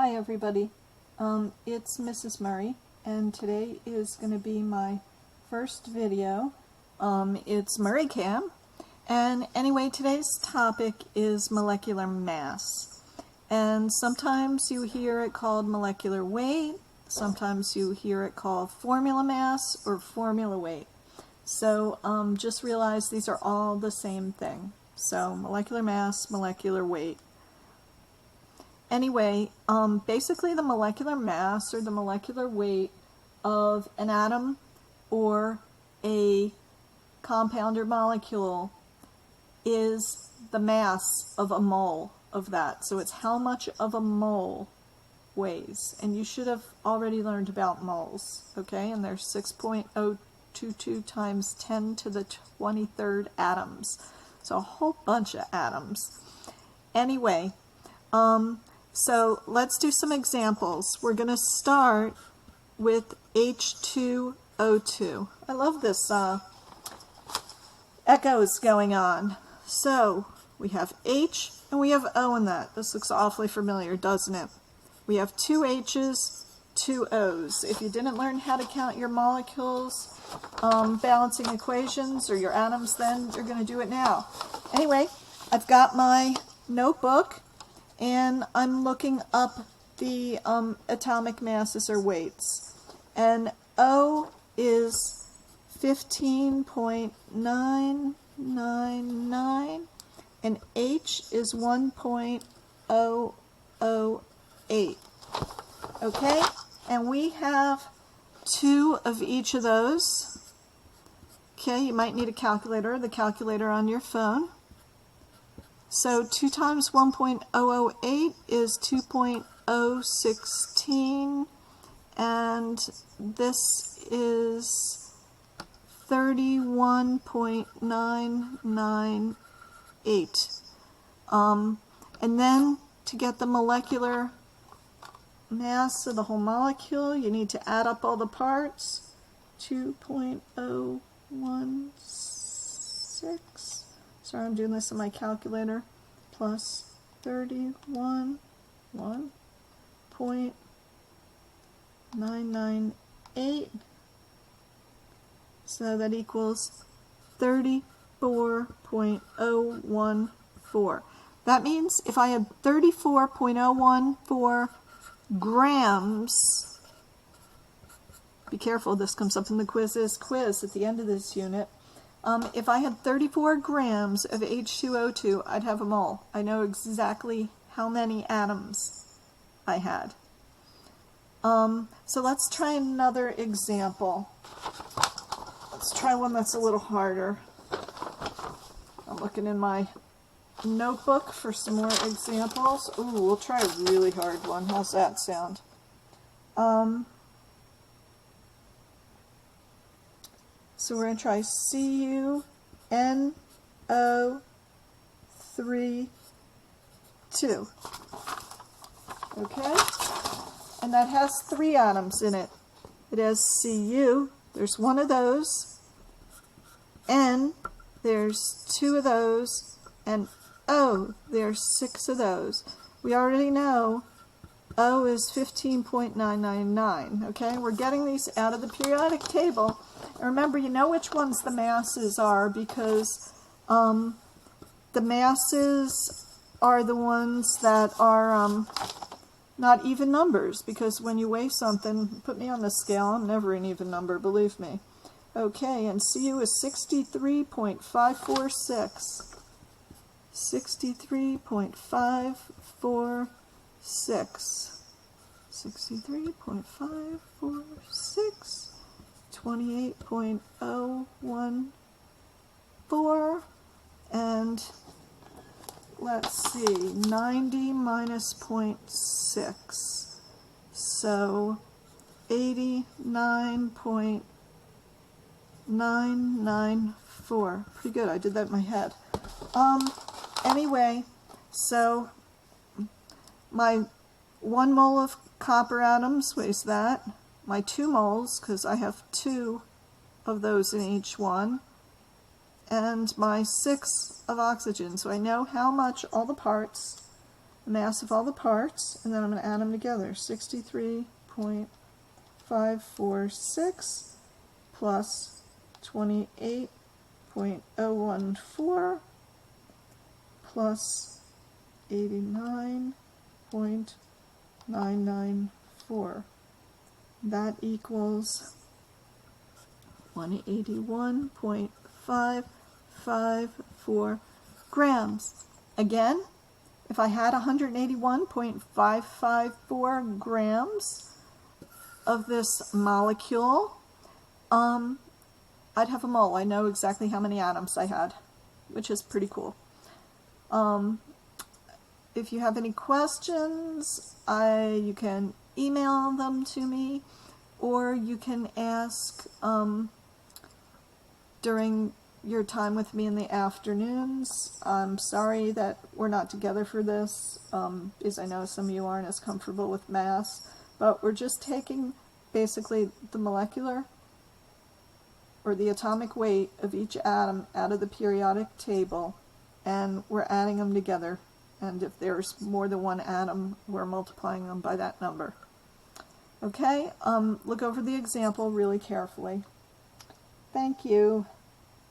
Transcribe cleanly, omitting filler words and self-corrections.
Hi everybody, it's Mrs. Murray, and today is going to be my first video. It's MurrayCam, and anyway, today's topic is molecular mass. And sometimes you hear it called molecular weight, sometimes you hear it called formula mass or formula weight. So just realize these are all the same thing. So molecular mass, molecular weight. Anyway, basically the molecular mass or the molecular weight of an atom or a compound or molecule is the mass of a mole of that. So it's how much of a mole weighs. And you should have already learned about moles, okay? And they're 6.022 times 10 to the 23rd atoms. So a whole bunch of atoms. Anyway, so let's do some examples. We're going to start with H2O2. I love this echoes going on. So we have H and we have O in that. This looks awfully familiar, doesn't it? We have two H's, two O's. If you didn't learn how to count your molecules, balancing equations, or your atoms then, you're going to do it now. Anyway, I've got my notebook and I'm looking up the atomic masses or weights. And O is 15.999 and H is 1.008. Okay? And we have two of each of those. Okay, you might need a calculator, the calculator on your phone. So 2 times 1.008 is 2.016, and this is 31.998. And then to get the molecular mass of the whole molecule, you need to add up all the parts. 2.016. Sorry, I'm doing this on my calculator. Plus 31.998. So that equals 34.014. That means if I had 34.014 grams, be careful, this comes up in the quiz at the end of this unit. If I had 34 grams of H2O2, I'd have a mole. I know exactly how many atoms I had. So let's try another example. Let's try one that's a little harder. I'm looking in my notebook for some more examples. Ooh, we'll try a really hard one. How's that sound? So we're going to try CuNO3,2. Okay? And that has 3 atoms in it. It has Cu, there's 1 of those, N, there's 2 of those, and O, there's 6 of those. We already know O is 15.999. Okay? We're getting these out of the periodic table. And remember, you know which ones the masses are because the masses are the ones that are not even numbers, because when you weigh something, put me on the scale, I'm never an even number, believe me. Okay, and Cu is 63.546. 63.546. 63.546. 28.014, and let's see, 90 minus 0.6, so 89.994. Pretty good, I did that in my head. Anyway, so my 1 mole of copper atoms weighs that. My 2 moles, because I have 2 of those in each one, and my 6 of oxygen. So I know how much all the parts the mass of all the parts, and then I'm going to add them together. 63.546 plus 28.014 plus 89.994. That equals 181.554 grams. Again, if I had 181.554 grams of this molecule, I'd have a mole. I know exactly how many atoms I had, which is pretty cool. If you have any questions, you can email them to me, or you can ask during your time with me in the afternoons. I'm sorry that we're not together for this, because I know some of you aren't as comfortable with mass, but we're just taking basically the molecular or the atomic weight of each atom out of the periodic table, and we're adding them together. And if there's more than one atom, we're multiplying them by that number. Okay, look over the example really carefully. Thank you.